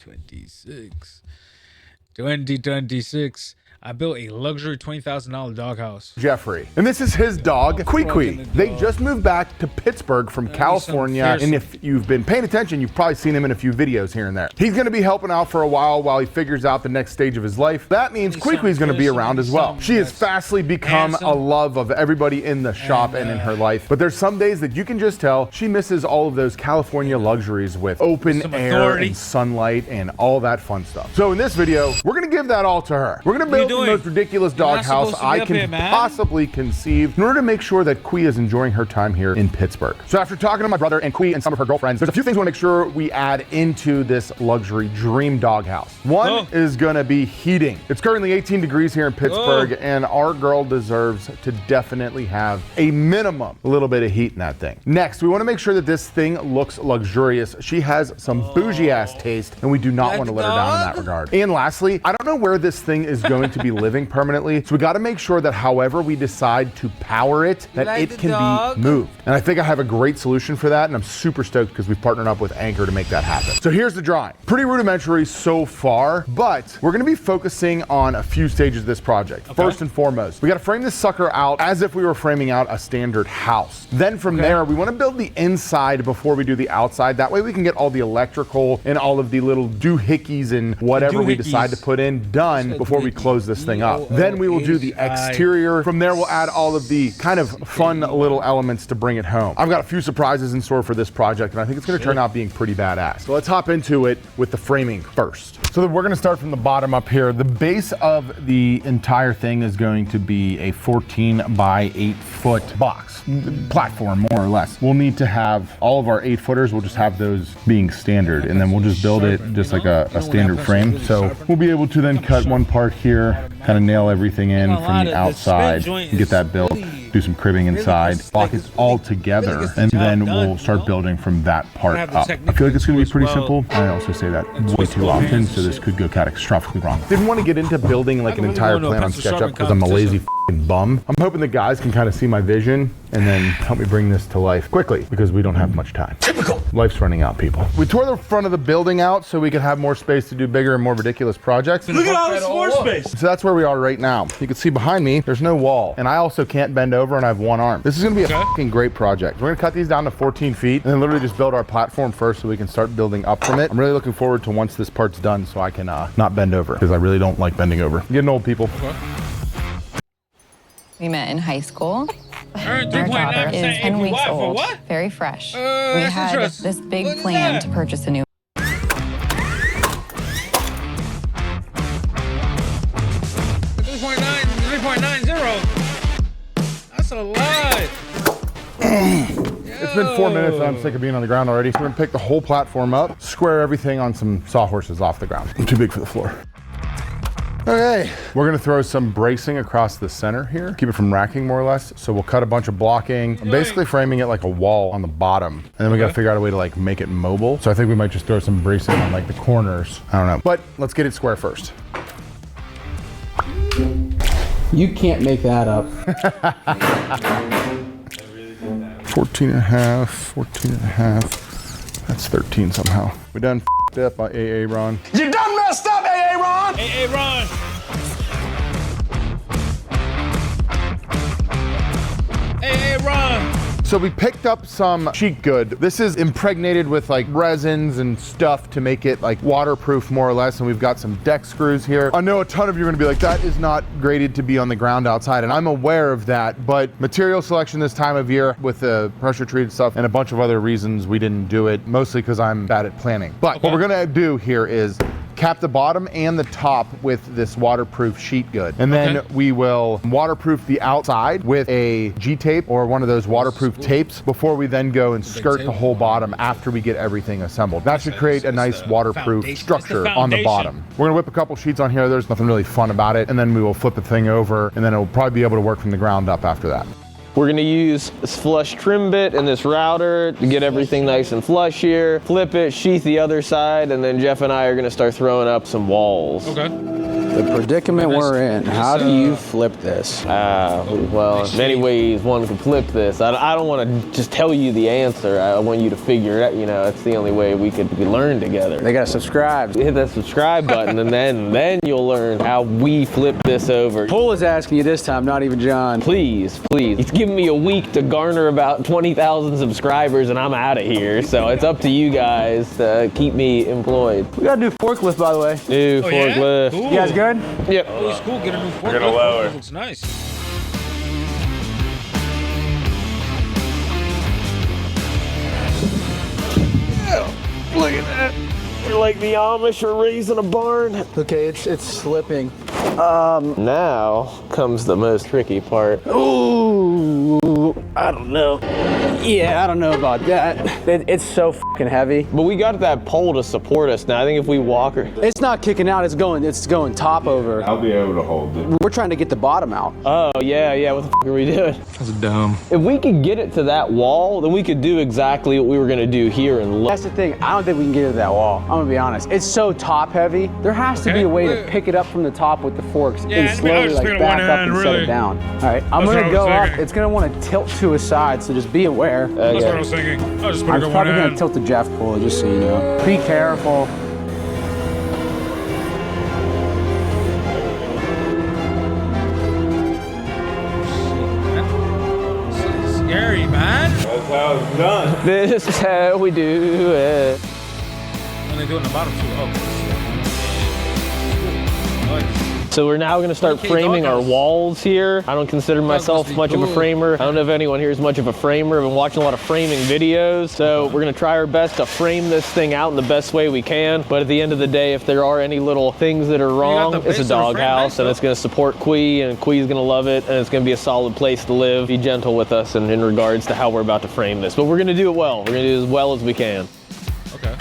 2026. 2026. I built a luxury $20,000 doghouse. Jeffrey. And this is his dog, Kwee. They just moved back to Pittsburgh from California. And if you've been paying attention, you've probably seen him in a few videos here and there. He's gonna be helping out for a while he figures out the next stage of his life. That means Kwee is gonna be around as well. She has fastly become a love of everybody in the shop and in her life. But there's some days that you can just tell she misses all of those California luxuries with open air and sunlight and all that fun stuff. So in this video, we're gonna give that all to her. We're gonna build the most ridiculous doghouse I can possibly conceive in order to make sure that Kwee is enjoying her time here in Pittsburgh. So after talking to my brother and Kwee and some of her girlfriends, there's a few things we want to make sure we add into this luxury dream doghouse. One is gonna be heating. It's currently 18 degrees here in Pittsburgh and our girl deserves to definitely have a minimum a little bit of heat in that thing. Next, we want to make sure that this thing looks luxurious. She has some bougie ass taste and we do not want to let her down in that regard. And lastly, I don't know where this thing is going to be living permanently, so we got to make sure that however we decide to power it, that it can be moved. And I think I have a great solution for that, and I'm super stoked because we've partnered up with Anchor to make that happen. So here's the drawing. Pretty rudimentary so far, but we're going to be focusing on a few stages of this project. First and foremost, we got to frame this sucker out as if we were framing out a standard house. Then from there, we want to build the inside before we do the outside. That way we can get all the electrical and all of the little doohickeys and whatever we decide to put in done before we close this thing up. Then we will do the exterior. From there, we'll add all of the kind of fun little elements to bring it home. I've got a few surprises in store for this project, and I think it's gonna turn out being pretty badass. So let's hop into it with the framing first. So we're gonna start from the bottom up here. The base of the entire thing is going to be a 14 by 8 foot box, platform more or less. We'll need to have all of our 8-footers, we'll just have those being standard, and then we'll just build it just like a standard frame. So we'll be able to then cut one part here, kind of nail everything in from the outside, get that built, do some cribbing inside, lock it all together, and then we'll start building from that part up. I feel like it's gonna be pretty simple. I also say that way too often, so this could go catastrophically wrong. Didn't want to get into building like an entire plan on SketchUp because I'm a lazy bum. I'm hoping the guys can kind of see my vision and then help me bring this to life quickly because we don't have much time. Typical. Life's running out, people. We tore the front of the building out so we could have more space to do bigger and more ridiculous projects. Look at all this floor space. So that's where we are right now. You can see behind me, there's no wall. And I also can't bend over and I have one arm. This is gonna be a fucking great project. We're gonna cut these down to 14 feet and then literally just build our platform first so we can start building up from it. I'm really looking forward to once this part's done so I can not bend over because I really don't like bending over. Getting old, people. We met in high school. Our daughter is 10 weeks old, very fresh. We had this big plan to purchase a new 3.90. That's a lot. It's been 4 minutes and I'm sick of being on the ground already. So we're gonna pick the whole platform up, square everything on some sawhorses off the ground. I'm too big for the floor. Okay, we're gonna throw some bracing across the center here, keep it from racking more or less. So we'll cut a bunch of blocking. I'm basically framing it like a wall on the bottom. And then we gotta figure out a way to like make it mobile. So I think we might just throw some bracing on like the corners. I don't know, but let's get it square first. You can't make that up. 14 and a half, 14 and a half. That's 13 somehow. We done f***ed up by AA Ron. You done messed up, AA Ron! Hey, Ron. Hey, Ron. So we picked up some sheet good. This is impregnated with like resins and stuff to make it like waterproof more or less. And we've got some deck screws here. I know a ton of you are gonna be like, that is not graded to be on the ground outside. And I'm aware of that, but material selection this time of year with the pressure treated stuff and a bunch of other reasons we didn't do it, mostly because I'm bad at planning. But what we're gonna do here is cap the bottom and the top with this waterproof sheet good. And then we will waterproof the outside with a G-tape or one of those waterproof tapes before we then go and skirt the whole bottom after we get everything assembled. That should create a nice waterproof structure on the bottom. We're gonna whip a couple sheets on here. There's nothing really fun about it. And then we will flip the thing over and then it'll probably be able to work from the ground up after that. We're gonna use this flush trim bit and this router to get everything nice and flush here. Flip it, sheath the other side, and then Jeff and I are gonna start throwing up some walls. Okay. The predicament we're in. How do you flip this? Well, in many ways, one could flip this. I don't want to just tell you the answer. I want you to figure it out. You know, it's the only way we could learn together. They gotta subscribe. Hit that subscribe button, and then you'll learn how we flip this over. Paul is asking you this time, not even John. Please. He's giving me a week to garner about 20,000 subscribers, and I'm out of here. So it's up to you guys to keep me employed. We got a new forklift, by the way. New forklift. Cool. You guys good? Yep. Oh, it's cool. Get a new forklift. We're gonna lower. It looks nice. Look at that. We're like the Amish are raising a barn. Okay, it's slipping. Now comes the most tricky part. Ooh, I don't know. Yeah, I don't know about that. It's so fucking heavy. But we got that pole to support us now. I think if we walk her. It's not kicking out. It's going top over. I'll be able to hold it. We're trying to get the bottom out. Oh, yeah. What the fuck are we doing? That's dumb. If we could get it to that wall, then we could do exactly what we were gonna do here and look. That's the thing. I don't think we can get it to that wall. I'm gonna be honest. It's so top heavy. There has to be a way to pick it up from the top with the forks Yeah, and I slowly was like thinking back one up hand, and set really. it down. All right, I'm That's gonna what go I was up. thinking. It's gonna want to tilt to a side, so just be aware. That's what I was thinking. I was just I'm putting one probably gonna hand. tilt the Jeff pull, just so you know. Be careful. This is scary, man. That's how it's done. This is how we do it. When they do it in the bottom too. Oh, nice. So we're now gonna start Okay, framing our doghouse. walls here. I don't consider myself must be much of a cool. framer. I don't know if anyone here is much of a framer. I've been watching a lot of framing videos. So we're gonna try our best to frame this thing out in the best way we can. But at the end of the day, if there are any little things that are wrong, the it's a base of the frame, doghouse and though. it's gonna support Quee, and Quee's gonna love it, and it's gonna be a solid place to live. Be gentle with us in regards to how we're about to frame this. But we're gonna do it well. We're gonna do it as well as we can. Okay.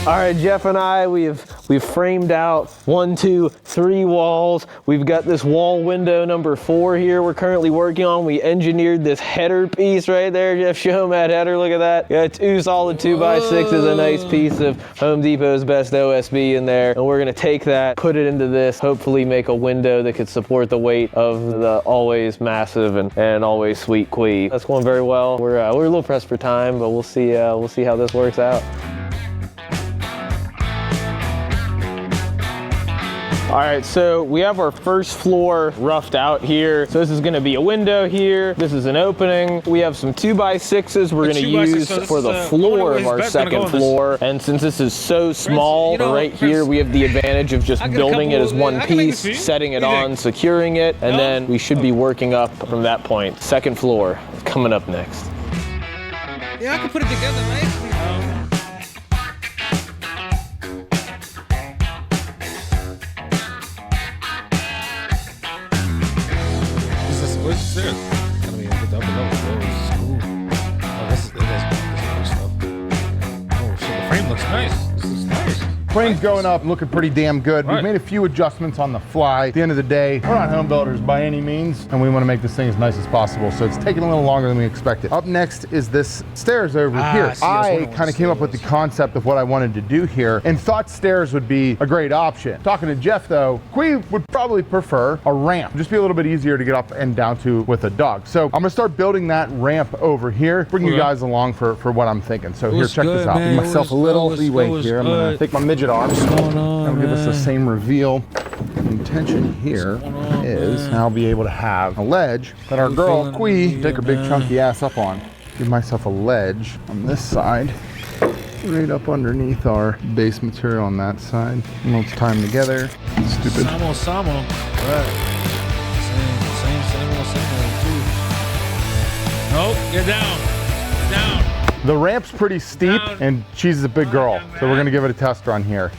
All right, Jeff and I, we've framed out 1, 2, 3 walls. We've got this wall window number 4 here we're currently working on. We engineered this header piece right there. Jeff, show them that header, look at that. Got 2 solid 2x6s, a nice piece of Home Depot's best OSB in there. And we're gonna take that, put it into this, hopefully make a window that could support the weight of the always massive and always sweet Quee. That's going very well. We're a little pressed for time, but we'll see how this works out. All right, so we have our first floor roughed out here. So this is gonna be a window here. This is an opening. We have some 2x6s we're gonna 2x6, use so this for is, the I floor wonder where of his our bed's gonna go second on this. floor. And since this is so small you know, right Prince, here, we have the advantage of just I got a building it couple- as one I can make piece, this for you. setting it What do you on, think? securing it, and No? then we should be working up from that point. Second floor coming up next. Yeah, I can put it together nicely. What's this? Gonna be a good double level. Oh, this is cool. Oh, this is cool stuff. Oh shit, the frame looks nice. This is nice. Frame's going up, looking pretty damn good. We've Right. made a few adjustments on the fly. At the end of the day, we're not home builders by any means, and we want to make this thing as nice as possible. So it's taking a little longer than we expected. Up next is this stairs over here. see, I was wondering I what kind of came up with the concept of what I wanted to do here and thought stairs would be a great option. Talking to Jeff though, Quee would probably prefer a ramp. Just be a little bit easier to get up and down to with a dog. So I'm gonna start building that ramp over here. Bring you Okay. guys along for what I'm thinking. So here, What's check this good, out. man? Give myself a little What's leeway good? here. I'm gonna What's take my midget arms. going on, That'll give us the man? same reveal. The intention here is I'll be able to have a ledge that our girl feeling Quee good, take her big man? chunky ass up on. Give myself a ledge on this side, right up underneath our base material on that side. And let's tie them together. Stupid. Samo. Right. Same old too. Nope, get down. Down. The ramp's pretty steep, Down. and she's a big girl, so we're gonna give it a test run here.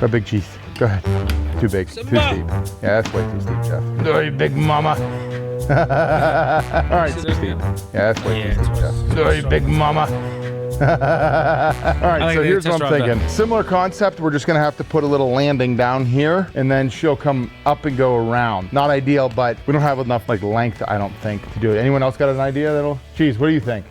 Go big cheese. Go ahead. Too big. Too Simba. steep. Yeah, that's way too steep, Jeff. Hey, big mama. All right, too steep. Yeah, that's way too steep, Jeff. Hey, big mama. All right, like so the here's test what I'm drive thinking. then. Similar concept. We're just gonna have to put a little landing down here, and then she'll come up and go around. Not ideal, but we don't have enough like length, I don't think, to do it. Anyone else got an idea that'll? Cheese, what do you think?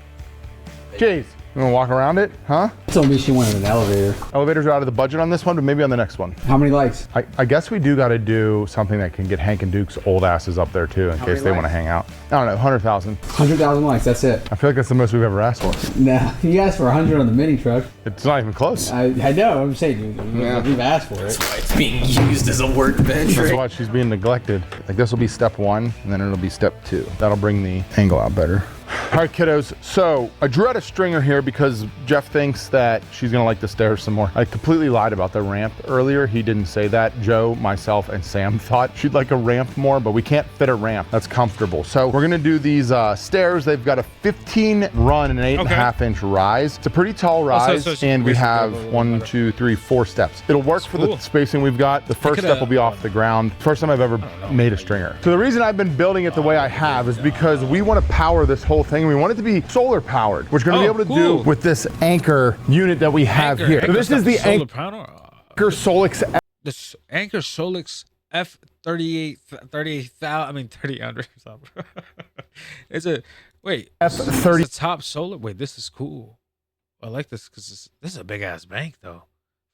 Cheese. You wanna walk around it, huh? Told me she wanted an elevator. Elevators are out of the budget on this one, but maybe on the next one. How many lights? I guess we do gotta do something that can get Hank and Duke's old asses up there too, in How case many they wanna lights? hang out. I don't know, 100,000. 100,000 lights, that's it. I feel like that's the most we've ever asked for. Nah, you asked for 100 on the mini truck. It's not even close. I know, I'm saying, we've asked for it. It's being used as a workbench. That's why she's being neglected. Like this will be step 1, and then it'll be step 2. That'll bring the angle out better. All right, kiddos, so I drew out a stringer here because Jeff thinks that she's gonna like the stairs some more. I completely lied about the ramp earlier. He didn't say that. Joe, myself, and Sam thought she'd like a ramp more, but we can't fit a ramp that's comfortable. So we're gonna do these stairs. They've got a 15 run and an 8.5 inch rise. It's a pretty tall rise, and we have 1, 2, 3, 4 steps. It'll work for the spacing we've got. The first step will be off the ground. First time I've ever made a stringer. So the reason I've been building it the way I have is because we wanna power this whole thing. We want it to be solar powered, which we're gonna be able to do with this Anker unit that we have here. So this is the Anker Solix. This Anker Solix F3800. It's a F30. It's a top solar. Wait, this is cool. I like this because this is a big ass bank though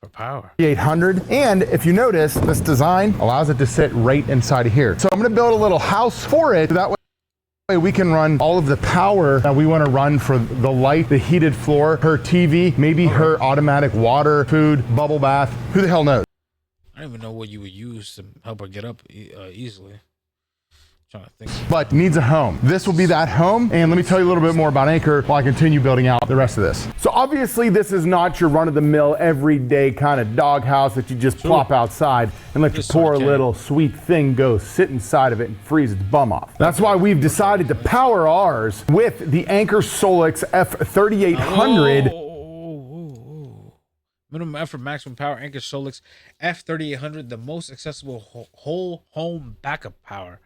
for power. 800, and if you notice, this design allows it to sit right inside of here. So I'm gonna build a little house for it. That way we can run all of the power that we want to run for the light, the heated floor, her TV, maybe her automatic water, food, bubble bath. Who the hell knows? I don't even know what you would use to help her get up easily. Trying to think. But needs a home. This will be that home, and let me tell you a little bit more about Anker while I continue building out the rest of this. So obviously this is not your run-of-the-mill, everyday kind of doghouse that you just plop outside and let your poor little sweet thing go sit inside of it and freeze its bum off. That's why we've decided to power ours with the Anker Solix F3800. Minimum effort, maximum power. Anker Solix F3800, the most accessible whole home backup power.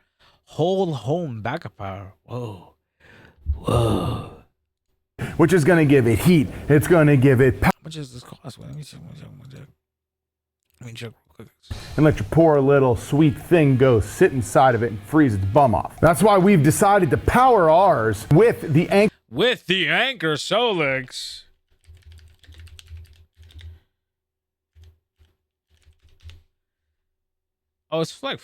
Whole home backup power. Whoa. Which is going to give it heat. It's going to give it power. How much does this cost? Let me check. Let me check real quick. And let your poor little sweet thing go sit inside of it and freeze its bum off. That's why we've decided to power ours with the Anker. With the Anker Solix. Oh, it's like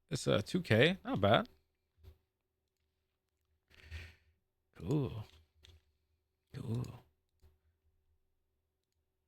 it's 2K, not bad. Cool.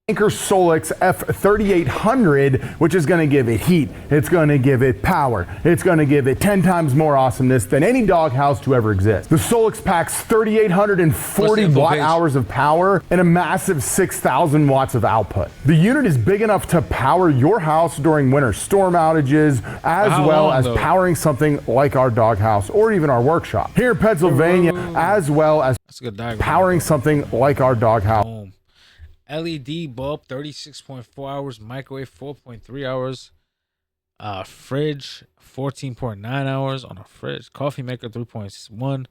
Anker Solix F3800, which is going to give it heat. It's going to give it power. It's going to give it 10 times more awesomeness than any doghouse to ever exist. The Solix packs 3,840 watt hours of power and a massive 6,000 watts of output. The unit is big enough to power your house during winter storm outages, as well as powering something like our doghouse or even our workshop. Here in Pennsylvania, as well as powering something like our doghouse. LED bulb 36.4 hours, microwave 4.3 hours, fridge 14.9 hours on a fridge, coffee maker 3.1,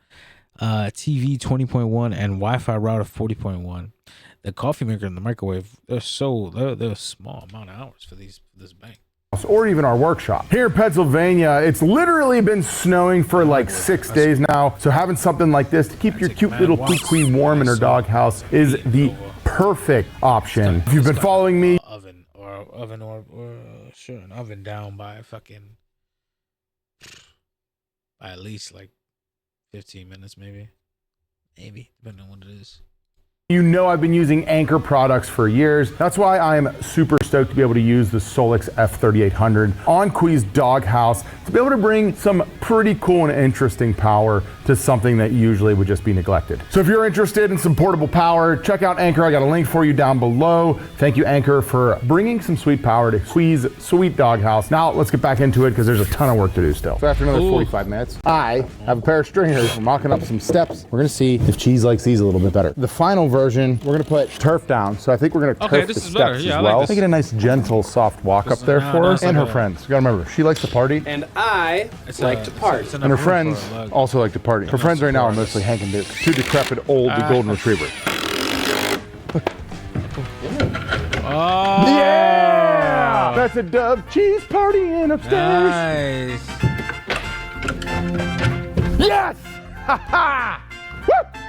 TV 20.1, and Wi-Fi router 40.1. The coffee maker and the microwave, they're a small amount of hours for this bank. Or even our workshop. Here in Pennsylvania, it's literally been snowing for like 6 days now, so having something like this to keep your cute little Quee warm in her doghouse is the perfect option. If you've been following me, an oven down by at least like 15 minutes, maybe depending on what it is. you know I've been using Anker products for years. That's why I am super stoked to be able to use the Solix F3800 on Quee's doghouse to be able to bring some pretty cool and interesting power to something that usually would just be neglected. So if you're interested in some portable power, check out Anker. I got a link for you down below. Thank you, Anker, for bringing some sweet power to Quee's sweet doghouse. Now let's get back into it because there's a ton of work to do still. So after another 45 minutes, I have a pair of stringers. We're mocking up some steps. We're gonna see if Cheese likes these a little bit better. The final version, we're gonna put turf down. So I think we're gonna turf the steps as well. Make it a nice, gentle, soft walk up there for her and her friends. You gotta remember, she likes to party. And I like to party. And her friends also like to party. Her friends right now are mostly Hank and Duke, two decrepit old golden retriever. Oh, yeah! That's a dub. Cheese partying upstairs. Nice. Yes! Ha ha! Woo!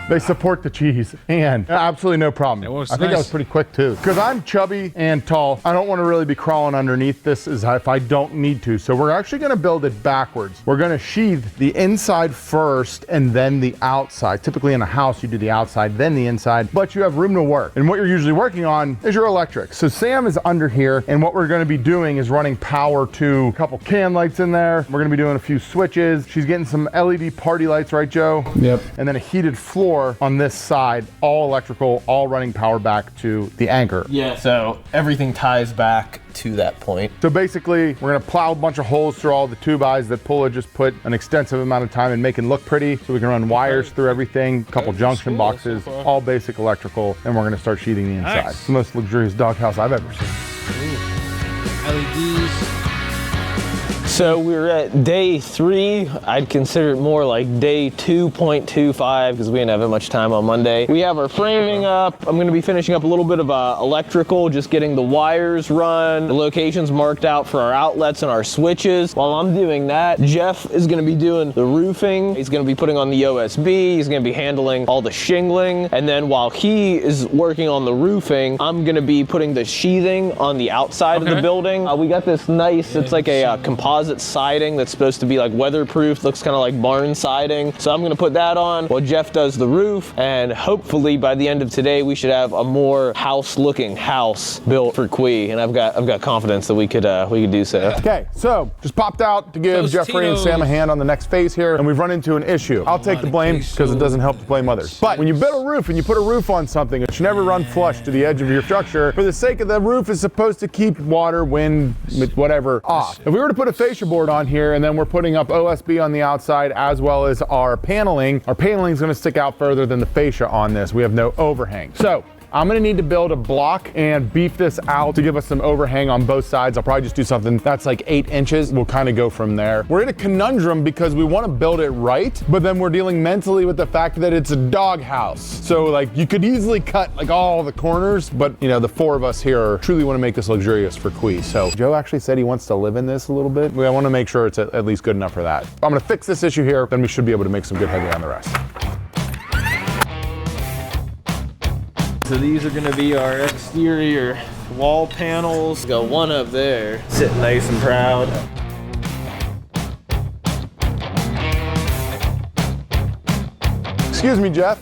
They support the cheese, and absolutely no problem. I think that was pretty quick too. Because I'm chubby and tall, I don't want to really be crawling underneath this if I don't need to. So we're actually going to build it backwards. We're going to sheathe the inside first and then the outside. Typically in a house, you do the outside, then the inside, but you have room to work. And what you're usually working on is your electric. So Sam is under here, and what we're going to be doing is running power to a couple can lights in there. We're going to be doing a few switches. She's getting some LED party lights, right, Joe? Yep. And then a heated floor on this side, all electrical, all running power back to the anchor. Yeah, so everything ties back to that point. So basically, we're gonna plow a bunch of holes through all the tube eyes that Pula just put an extensive amount of time in making look pretty, so we can run wires through everything, a couple junction boxes, all basic electrical, and we're gonna start sheathing the inside. Nice. It's the most luxurious doghouse I've ever seen. LEDs. So we're at day 3. I'd consider it more like day 2.25 because we didn't have much time on Monday. We have our framing up. I'm gonna be finishing up a little bit of electrical, just getting the wires run, the locations marked out for our outlets and our switches. While I'm doing that, Jeff is gonna be doing the roofing. He's gonna be putting on the OSB. He's gonna be handling all the shingling. And then while he is working on the roofing, I'm gonna be putting the sheathing on the outside of the building. We got this nice, it's like a composite siding that's supposed to be like weatherproof, looks kind of like barn siding. So I'm gonna put that on while Jeff does the roof, and hopefully by the end of today we should have a more house-looking house built for Quee, and I've got confidence that we could do so. Okay, so just popped out to give Jeffrey and Sam a hand on the next phase here, and we've run into an issue. I'll take the blame because it doesn't help to blame others. But when you build a roof and you put a roof on something, it should never run flush to the edge of your structure. For the sake of the roof is supposed to keep water, wind, whatever off. If we were to put a fascia board on here and then we're putting up OSB on the outside as well as our paneling is going to stick out further than the fascia on this. We have no overhang. So I'm gonna need to build a block and beef this out to give us some overhang on both sides. I'll probably just do something that's like 8 inches. We'll kind of go from there. We're in a conundrum because we want to build it right, but then we're dealing mentally with the fact that it's a doghouse. So like you could easily cut like all the corners, but you know, the 4 of us here truly want to make this luxurious for Quee. So Joe actually said he wants to live in this a little bit. I want to make sure it's at least good enough for that. I'm gonna fix this issue here, then we should be able to make some good headway on the rest. So these are gonna be our exterior wall panels. Got one up there, sitting nice and proud. Excuse me, Jeff.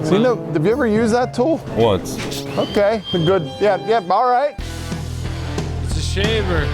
So have you ever used that tool? Once. Okay, good. Yeah, all right. It's a shaver.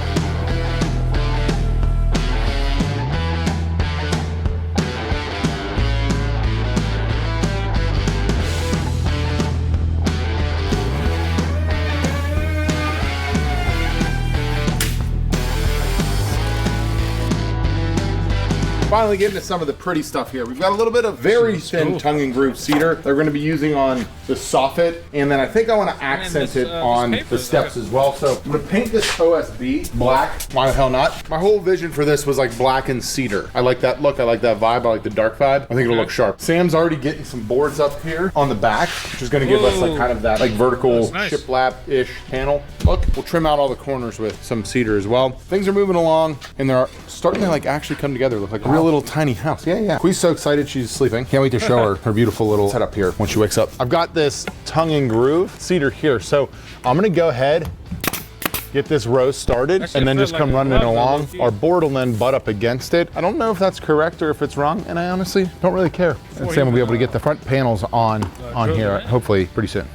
Finally getting to some of the pretty stuff here. We've got a little bit of very thin tongue and groove cedar that we're going to be using on the soffit, and then I think I want to accent it on the steps as well. So I'm going to paint this OSB black. Why the hell not? My whole vision for this was like black and cedar. I like that look. I like that vibe. I like the dark vibe. I think it'll look sharp. Sam's already getting some boards up here on the back, which is going to give us like kind of that like vertical shiplap-ish panel look. We'll trim out all the corners with some cedar as well. Things are moving along, and they're starting to like actually come together. Look like a real little tiny house. Yeah. Quee's so excited she's sleeping. Can't wait to show her beautiful little setup here when she wakes up. I've got this tongue and groove cedar here, so I'm gonna go ahead, get this row started, and then just come running it along. Our board will then butt up against it. I don't know if that's correct or if it's wrong, and I honestly don't really care. And Sam will be able to get the front panels on here, hopefully pretty soon.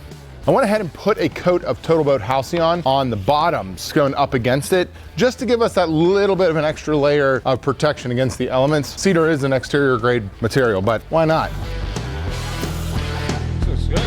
I went ahead and put a coat of Total Boat Halcyon on the bottoms going up against it, just to give us that little bit of an extra layer of protection against the elements. Cedar is an exterior grade material, but why not? This is good.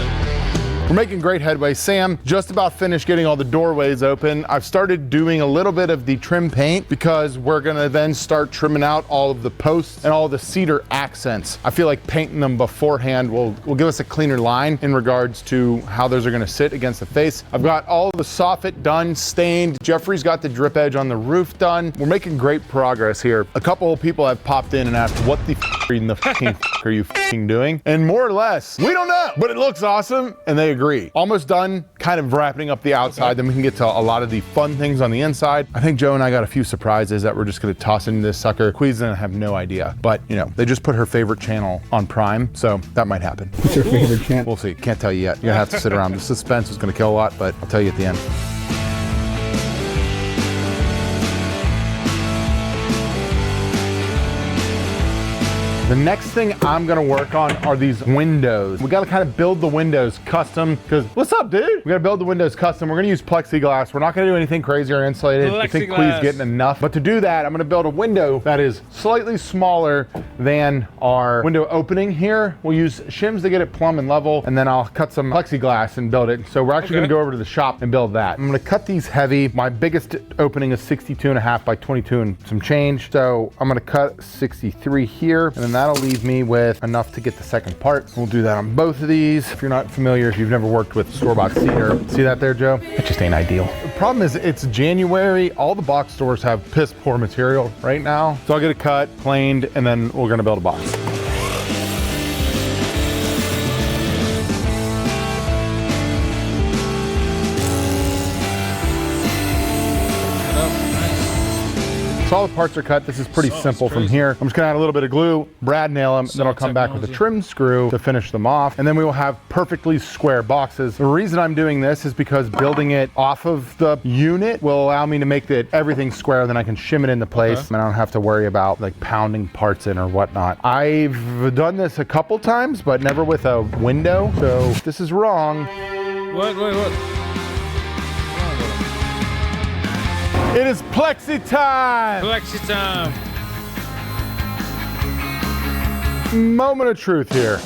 We're making great headway. Sam just about finished getting all the doorways open. I've started doing a little bit of the trim paint because we're gonna then start trimming out all of the posts and all the cedar accents. I feel like painting them beforehand will give us a cleaner line in regards to how those are gonna sit against the face. I've got all the soffit done, stained. Jeffrey's got the drip edge on the roof done. We're making great progress here. A couple of people have popped in and asked, what the f are you doing? And more or less, we don't know, but it looks awesome, and they agree. agree. Almost done, kind of wrapping up the outside, then we can get to a lot of the fun things on the inside. I think Joe and I got a few surprises that we're just gonna toss into this sucker. Quee's gonna have no idea, but you know, they just put her favorite channel on Prime, so that might happen. What's your favorite channel? We'll see, can't tell you yet. You're gonna have to sit around. The suspense is gonna kill a lot, but I'll tell you at the end. The next thing I'm gonna work on are these windows. We gotta kind of build the windows custom, because what's up, dude? We gotta build the windows custom. We're gonna use plexiglass. We're not gonna do anything crazy or insulated. I think Quee's getting enough. But to do that, I'm gonna build a window that is slightly smaller than our window opening here. We'll use shims to get it plumb and level, and then I'll cut some plexiglass and build it. So we're actually gonna go over to the shop and build that. I'm gonna cut these heavy. My biggest opening is 62.5 by 22 and some change. So I'm gonna cut 63 here, and then that'll leave me with enough to get the second part. We'll do that on both of these. If you're not familiar, if you've never worked with store-bought cedar, see that there, Joe? It just ain't ideal. The problem is it's January. All the box stores have piss poor material right now. So I'll get it cut, planed, and then we're gonna build a box. So all the parts are cut. This is pretty simple from here. I'm just gonna add a little bit of glue, brad nail them, then I'll come back with a trim screw to finish them off. And then we will have perfectly square boxes. The reason I'm doing this is because building it off of the unit will allow me to make everything square, then I can shim it into place and I don't have to worry about like pounding parts in or whatnot. I've done this a couple times, but never with a window. So this is wrong. What? It is plexi time! Plexi time. Moment of truth here.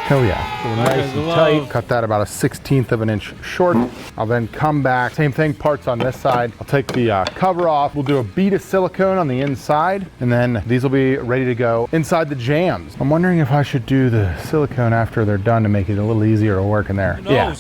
Hell yeah. So nice and tight. Cut that about a 1/16 of an inch short. I'll then come back. Same thing, parts on this side. I'll take the cover off. We'll do a bead of silicone on the inside, and then these will be ready to go inside the jams. I'm wondering if I should do the silicone after they're done to make it a little easier to work in there. Yeah.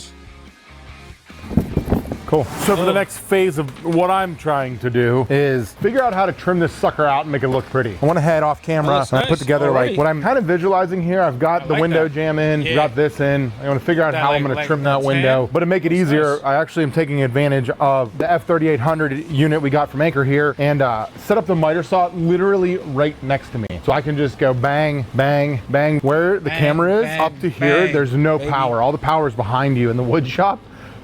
Cool. So for the next phase of what I'm trying to do is figure out how to trim this sucker out and make it look pretty. I want to head off camera and I put together like what I'm kind of visualizing here. I've got the window jam in, got this in. I want to figure out how I'm going to trim that window. But to make it easier, I actually am taking advantage of the F3800 unit we got from Anchor here and set up the miter saw literally right next to me. So I can just go bang, bang, bang. Where the camera is up to here, there's no power. All the power is behind you in the wood shop.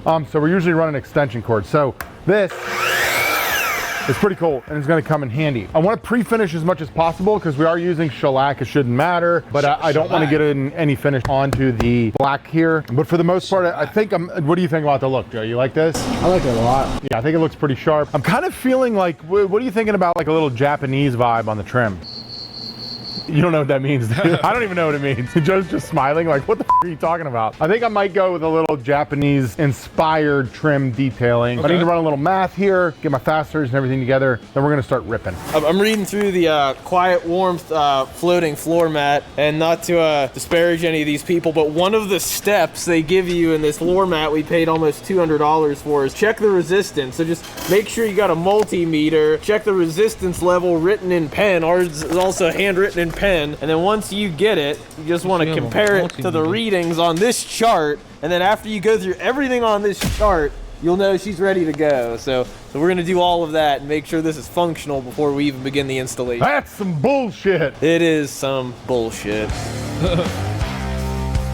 So we're usually running extension cords. So this is pretty cool and it's gonna come in handy. I wanna pre-finish as much as possible because we are using shellac, it shouldn't matter, but I don't wanna get any finish onto the black here. But for the most part, I think what do you think about the look, Joe? You like this? I like it a lot. Yeah, I think it looks pretty sharp. I'm kind of feeling like, what are you thinking about like a little Japanese vibe on the trim? You don't know what that means. I don't even know what it means. Joe's just smiling like, what the f are you talking about? I think I might go with a little Japanese inspired trim detailing. Okay. I need to run a little math here, get my fasteners and everything together, then we're gonna start ripping. I'm reading through the Quiet Warmth floating floor mat, and not to disparage any of these people, but one of the steps they give you in this floor mat we paid almost $200 for is check the resistance. So just make sure you got a multimeter, check the resistance level written in pen. Ours is also handwritten in pen. And then once you get it, you just want to compare it to the readings on this chart. And then after you go through everything on this chart, you'll know she's ready to go. So we're going to do all of that and make sure this is functional before we even begin the installation. That's some bullshit. It is some bullshit.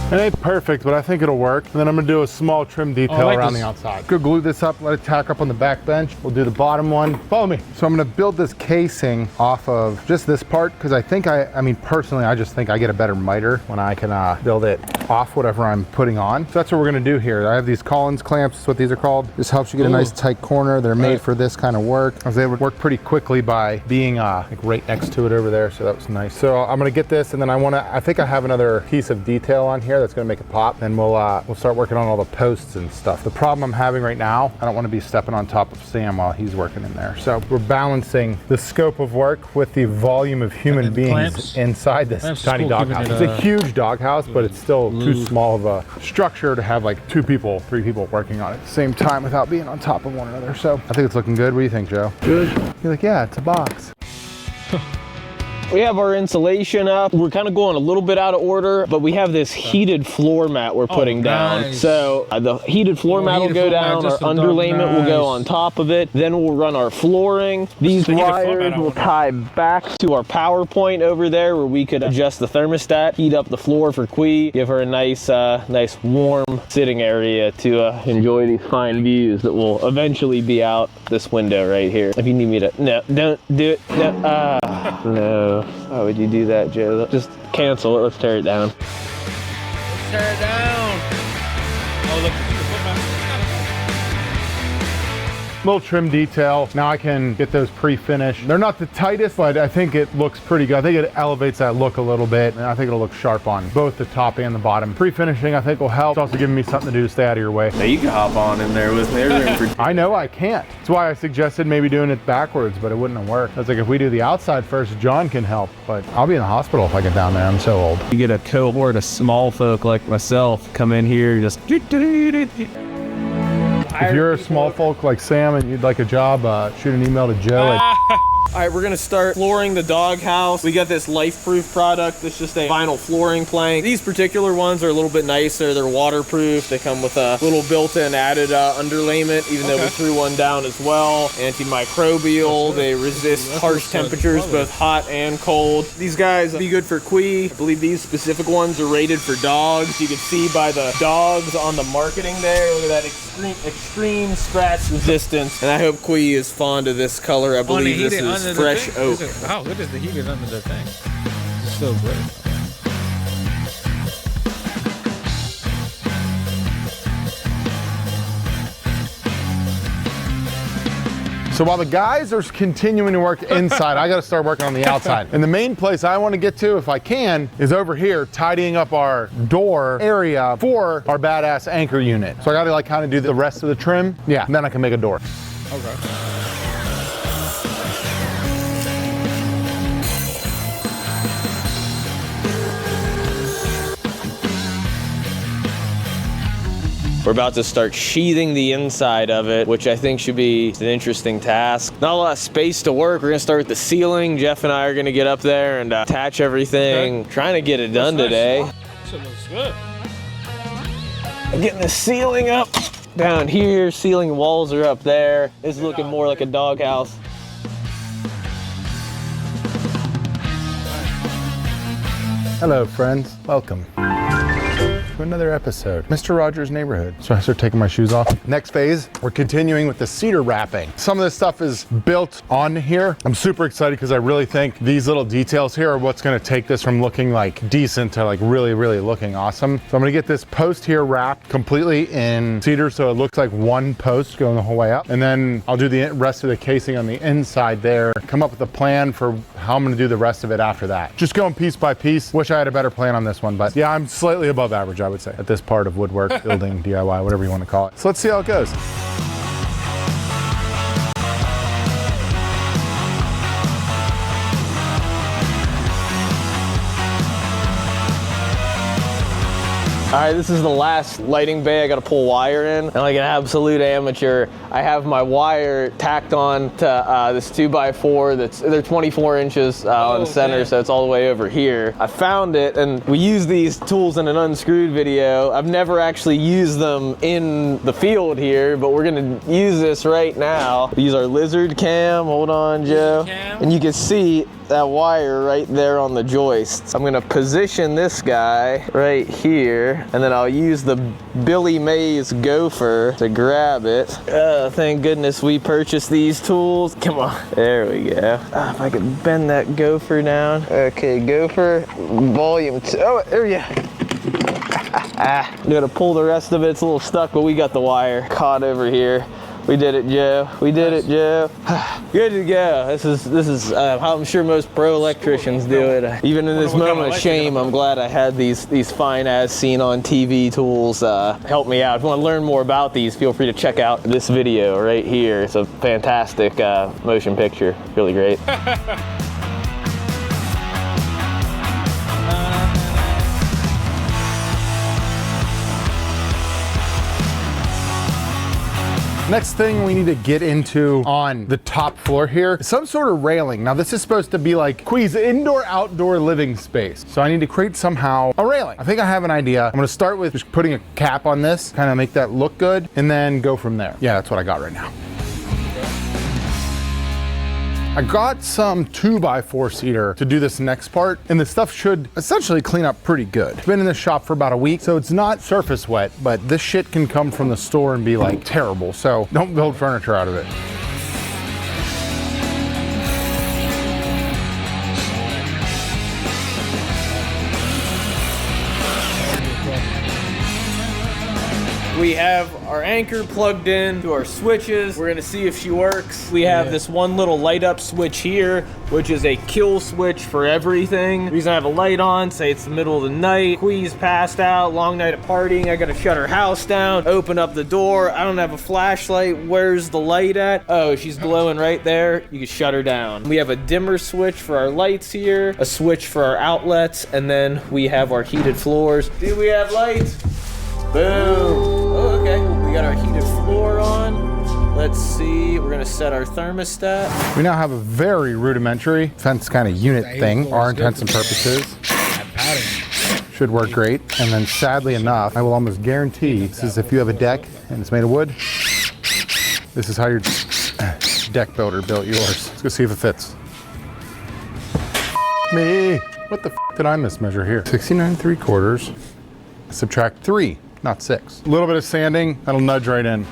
It ain't perfect, but I think it'll work. And then I'm gonna do a small trim detail around the outside. Go glue this up, let it tack up on the back bench. We'll do the bottom one. Follow me. So I'm gonna build this casing off of just this part, because I think I mean, personally, I just think I get a better miter when I can build it off whatever I'm putting on. So that's what we're gonna do here. I have these Collins clamps, that's what these are called. This helps you get a nice tight corner. They're made for this kind of work. I was able to work pretty quickly by being like right next to it over there, so that was nice. So I'm gonna get this, and then I think I have another piece of detail on here that's gonna make it pop, and we'll start working on all the posts and stuff. The problem I'm having right now, I don't want to be stepping on top of Sam while he's working in there. So we're balancing the scope of work with the volume of human beings inside this tiny doghouse. It's a huge doghouse, but it's still too small of a structure to have like 2 people, 3 people working on it at the same time without being on top of one another. So I think it's looking good. What do you think, Joe? Good. You're like, yeah, it's a box. We have our insulation up. We're kind of going a little bit out of order, but we have this heated floor mat we're putting down. Nice. So the heated floor mat will go down, our underlayment will go on top of it. Then we'll run our flooring. These wires will tie back to our power point over there where we could adjust the thermostat, heat up the floor for Qui, give her a nice warm sitting area to enjoy these fine views that will eventually be out this window right here. If you need me to, no, don't do it, no, no. Why would you do that, Joe? Just cancel it, let's tear it down. Let's tear it down. Oh, look. Little trim detail. Now I can get those pre-finished. They're not the tightest, but I think it looks pretty good. I think it elevates that look a little bit, and I think it'll look sharp on both the top and the bottom. Pre-finishing, I think, will help. It's also giving me something to do to stay out of your way. Now you can hop on in there with me. I know I can't. That's why I suggested maybe doing it backwards, but it wouldn't have worked. I was like, if we do the outside first, John can help, but I'll be in the hospital if I get down there. I'm so old. You get a cohort of small folk like myself, come in here, just... If you're a small folk like Sam and you'd like a job, shoot an email to Joe. All right, we're gonna start flooring the doghouse. We got this Life-Proof product. It's just a vinyl flooring plank. These particular ones are a little bit nicer. They're waterproof. They come with a little built-in added underlayment, even though we threw one down as well. Antimicrobial. They resist harsh temperatures, both hot and cold. These guys be good for Qui. I believe these specific ones are rated for dogs. You can see by the dogs on the marketing there. Look at that extreme scratch resistance. And I hope Qui is fond of this color. I believe this is fresh oak. Wow, look at the heated under the thing. It's so great. So while the guys are continuing to work inside, I got to start working on the outside. And the main place I want to get to, if I can, is over here, tidying up our door area for our badass anchor unit. So I got to like kind of do the rest of the trim. Yeah, and then I can make a door. Okay. We're about to start sheathing the inside of it, which I think should be an interesting task. Not a lot of space to work. We're gonna start with the ceiling. Jeff and I are gonna get up there and attach everything. Okay. Trying to get it done today. This looks good. Getting the ceiling up down here. Ceiling walls are up there. It's looking more like a doghouse. Hello, friends. Welcome to another episode. Mr. Rogers' Neighborhood. So I start taking my shoes off. Next phase, we're continuing with the cedar wrapping. Some of this stuff is built on here. I'm super excited because I really think these little details here are what's gonna take this from looking like decent to like really, really looking awesome. So I'm gonna get this post here wrapped completely in cedar so it looks like one post going the whole way up. And then I'll do the rest of the casing on the inside there, come up with a plan for how I'm gonna do the rest of it after that. Just going piece by piece. Wish I had a better plan on this one, but yeah, I'm slightly above average, I would say, at this part of woodwork, building, DIY, whatever you want to call it. So let's see how it goes. All right, this is the last lighting bay. I got to pull wire in. And like an absolute amateur, I have my wire tacked on to this 2x4 they're 24 inches on the center, so it's all the way over here. I found it, and we use these tools in an unscrewed video. I've never actually used them in the field here, but we're gonna use this right now. We use our lizard cam. Hold on, Joe. And you can see that wire right there on the joist. I'm gonna position this guy right here, and then I'll use the Billy Mays gopher to grab it. Thank goodness we purchased these tools. Come on, there we go. If I could bend that gopher down. Okay, gopher, volume 2. Oh, there we go. I'm gonna pull the rest of it. It's a little stuck, but we got the wire caught over here. We did it, Joe. We did it, Joe. Good to go. This is how I'm sure most pro electricians do it. Even in this moment of shame, I'm glad I had these fine as seen on TV tools help me out. If you want to learn more about these, feel free to check out this video right here. It's a fantastic motion picture. Really great. Next thing we need to get into on the top floor here is some sort of railing. Now this is supposed to be like Quee's indoor-outdoor living space. So I need to create somehow a railing. I think I have an idea. I'm gonna start with just putting a cap on this, kind of make that look good, and then go from there. Yeah, that's what I got right now. I got some 2x4 cedar to do this next part, and the stuff should essentially clean up pretty good. It's been in the shop for about a week, so it's not surface wet, but this shit can come from the store and be like terrible, so don't build furniture out of it. We have our anchor plugged in to our switches. We're gonna see if she works. We have this one little light up switch here, which is a kill switch for everything. The reason I have a light on, say it's the middle of the night, Quee's passed out, long night of partying, I gotta shut her house down, open up the door, I don't have a flashlight, where's the light at? Oh, she's glowing right there, you can shut her down. We have a dimmer switch for our lights here, a switch for our outlets, and then we have our heated floors. Do we have lights? Boom. Oh, okay. We got our heated floor on. Let's see. We're gonna set our thermostat. We now have a very rudimentary fence kind of unit thing, our intents and purposes. Should work great. And then sadly enough, I will almost guarantee this is if you have a deck and it's made of wood, this is how your deck builder built yours. Let's go see if it fits. Me. What the f did I mismeasure here? 69 3/4. Subtract 3. Not 6. A little bit of sanding, that'll nudge right in.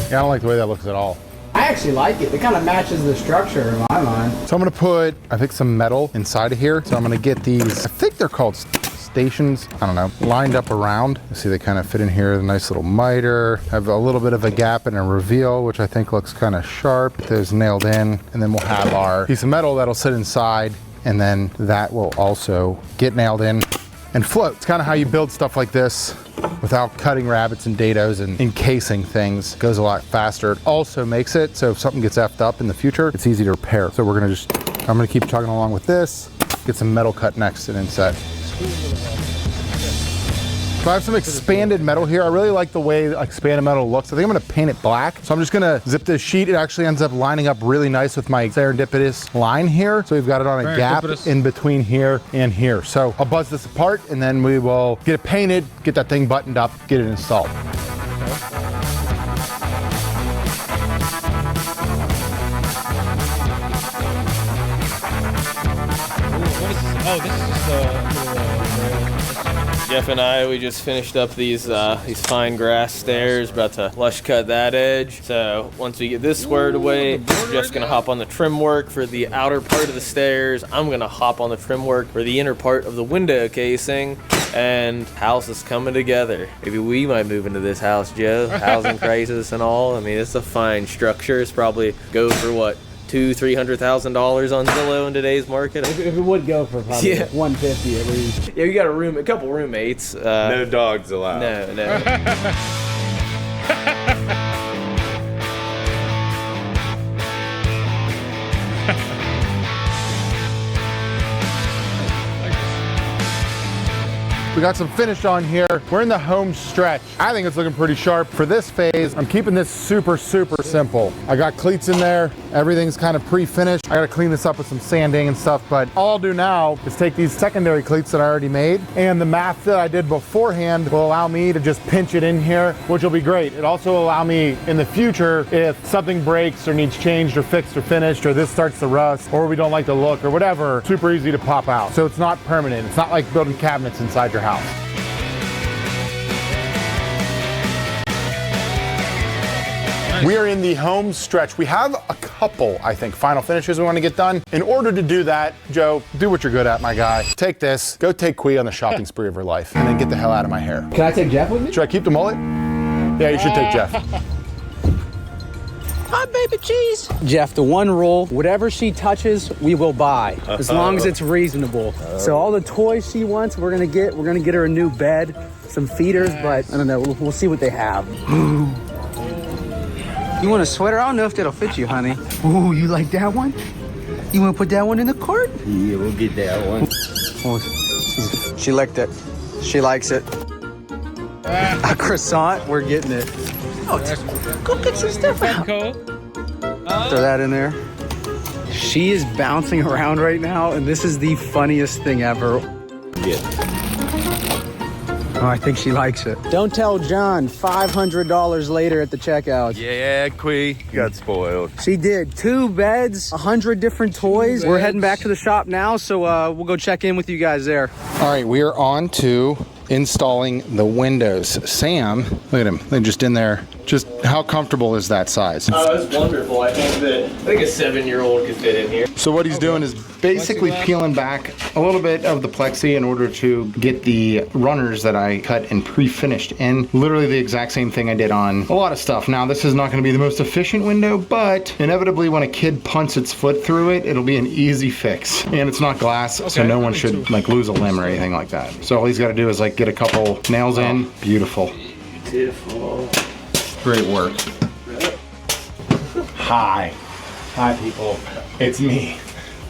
Yeah, I don't like the way that looks at all. I actually like it. It kind of matches the structure in my mind. So I'm gonna put, I think, some metal inside of here. So I'm gonna get these, I think they're called stations, I don't know, lined up around. You see they kind of fit in here, the nice little miter. Have a little bit of a gap and a reveal, which I think looks kind of sharp. Get those nailed in, and then we'll have our piece of metal that'll sit inside, and then that will also get nailed in and float. It's kind of how you build stuff like this without cutting rabbits and dados and encasing things. It goes a lot faster. It also makes it so if something gets effed up in the future, it's easy to repair. So we're gonna just, I'm gonna keep chugging along with this, get some metal cut next and inside. So I have some expanded metal here. I really like the way expanded metal looks. I think I'm gonna paint it black. So I'm just gonna zip this sheet. It actually ends up lining up really nice with my serendipitous line here. So we've got it on a gap in between here and here. So I'll buzz this apart and then we will get it painted, get that thing buttoned up, get it installed. Oh, this is just Jeff and I, we just finished up these fine grass stairs, about to lush cut that edge. So once we get this squared away, Jeff's gonna hop on the trim work for the outer part of the stairs. I'm gonna hop on the trim work for the inner part of the window casing, and house is coming together. Maybe we might move into this house, Joe. Housing crisis and all. I mean, it's a fine structure. It's probably go for what? $200,000-$300,000 on Zillow in today's market. If it would go for probably like $150 at least. Yeah, we got a couple roommates. No dogs allowed. No. We got some finish on here. We're in the home stretch. I think it's looking pretty sharp. For this phase, I'm keeping this super, super simple. I got cleats in there. Everything's kind of pre-finished. I gotta clean this up with some sanding and stuff, but all I'll do now is take these secondary cleats that I already made, and the math that I did beforehand will allow me to just pinch it in here, which will be great. It also will allow me in the future, if something breaks or needs changed or fixed or finished, or this starts to rust, or we don't like the look or whatever, super easy to pop out. So it's not permanent. It's not like building cabinets inside your house. We are in the home stretch. We have a couple, I think, final finishes we want to get done. In order to do that, Joe, do what you're good at, my guy. Take this, go take Quee on the shopping spree of her life, and then get the hell out of my hair. Can I take Jeff with me? Should I keep the mullet? Yeah, you should take Jeff. Hi, baby cheese. Jeff, the one rule, whatever she touches, we will buy, as long as it's reasonable. So all the toys she wants, we're gonna get her a new bed, some feeders, but I don't know, we'll see what they have. You want a sweater? I don't know if that'll fit you, honey. Ooh, you like that one? You want to put that one in the cart? Yeah, we'll get that one. Oh, She licked it. She likes it. A croissant, we're getting it. Oh, go get some stuff out. Throw that in there. She is bouncing around right now, and this is the funniest thing ever. Oh, I think she likes it. Don't tell John. $500 later at the checkout. Yeah, Quee. Got spoiled. She did. 2 beds, 100 different toys. We're heading back to the shop now, so we'll go check in with you guys there. All right, we are on to installing the windows. Sam, look at him. They're just in there. Just how comfortable is that size? Oh, it's wonderful. I think a 7-year-old could fit in here. So what he's doing is basically peeling back a little bit of the plexi in order to get the runners that I cut and pre-finished in. Literally the exact same thing I did on a lot of stuff. Now this is not going to be the most efficient window, but inevitably when a kid punts its foot through it, it'll be an easy fix. And it's not glass, so no one should like lose a limb or anything like that. So all he's got to do is like get a couple nails in. Beautiful. Beautiful. Great work. Hi. Hi, people. It's me.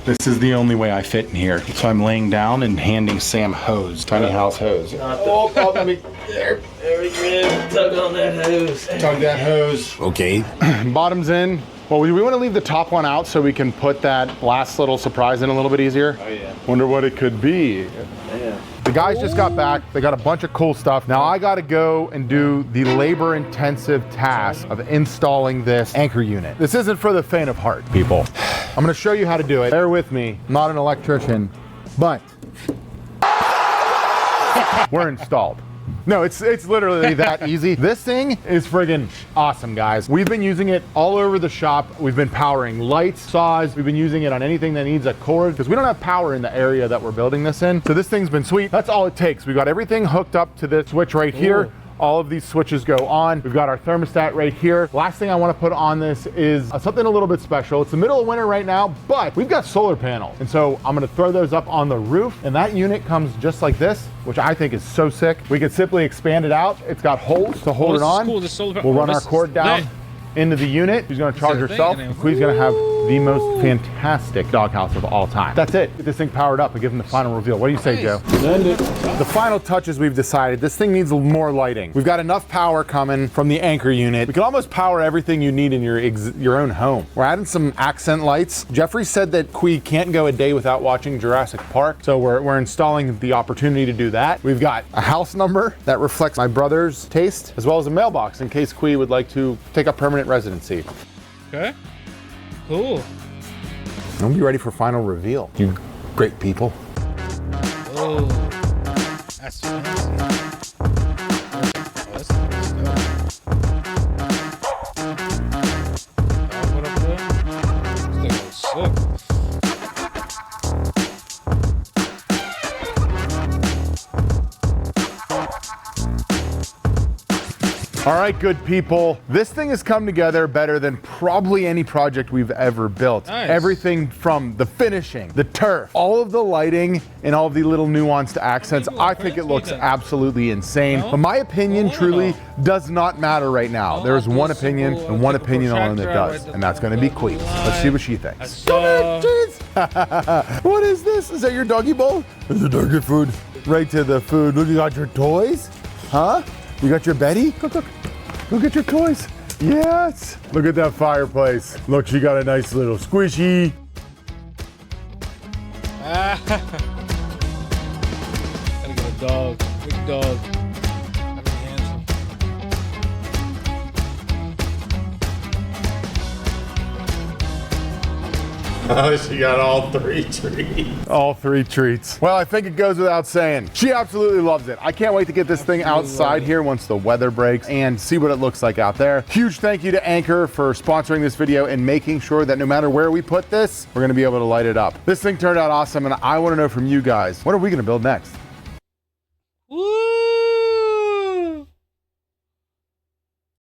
This is the only way I fit in here. So I'm laying down and handing Sam hose, tiny house hose. Let me, there. There we go. Tug on that hose. Tug that hose. Okay. Bottom's in. Well, we want to leave the top one out so we can put that last little surprise in a little bit easier. Oh, yeah. Wonder what it could be. Yeah. The guys just got back. They got a bunch of cool stuff. Now I got to go and do the labor-intensive task of installing this anchor unit. This isn't for the faint of heart, people. I'm going to show you how to do it. Bear with me. I'm not an electrician, but we're installed. No, it's literally that easy. This thing is friggin' awesome, guys. We've been using it all over the shop. We've been powering lights, saws. We've been using it on anything that needs a cord because we don't have power in the area that we're building this in. So this thing's been sweet. That's all it takes. We got everything hooked up to this switch right here. Ooh. All of these switches go on. We've got our thermostat right here. Last thing I want to put on this is something a little bit special. It's the middle of winter right now, but we've got solar panels. And so I'm going to throw those up on the roof, and that unit comes just like this, which I think is so sick. We can simply expand it out. It's got holes to hold it on. Cool. We'll run our cord down into the unit. She's going to charge herself. Quee's going to have the most fantastic doghouse of all time. That's it. Get this thing powered up and give them the final reveal. What do you say, Joe? Send it. The final touches we've decided, this thing needs more lighting. We've got enough power coming from the anchor unit. We can almost power everything you need in your own home. We're adding some accent lights. Jeffrey said that Quee can't go a day without watching Jurassic Park, so we're installing the opportunity to do that. We've got a house number that reflects my brother's taste, as well as a mailbox in case Quee would like to take up permanent residency. Okay. Cool. I'll be ready for final reveal. You great people. Oh, that's fancy. Oh, that's nice. What up there? This thing looks sick. All right, good people. This thing has come together better than probably any project we've ever built. Nice. Everything from the finishing, the turf, all of the lighting, and all of the little nuanced accents. I think it looks absolutely insane. But my opinion truly does not matter right now. There is one opinion and one opinion alone that does, and that's going to be Quee. Let's see what she thinks. What is this? Is that your doggy bowl? It's the doggy food. Right to the food. Look, you got your toys? Huh? You got your Betty? Look, look at your toys. Yes. Look at that fireplace. Look, she got a nice little squishy. Gotta get a dog. Big dog. Gotta be handsome. Oh, she got all 3 treats. All 3 treats. Well, I think it goes without saying. She absolutely loves it. I can't wait to get this thing outside here once the weather breaks and see what it looks like out there. Huge thank you to Anchor for sponsoring this video and making sure that no matter where we put this, we're gonna be able to light it up. This thing turned out awesome, and I wanna know from you guys, what are we gonna build next?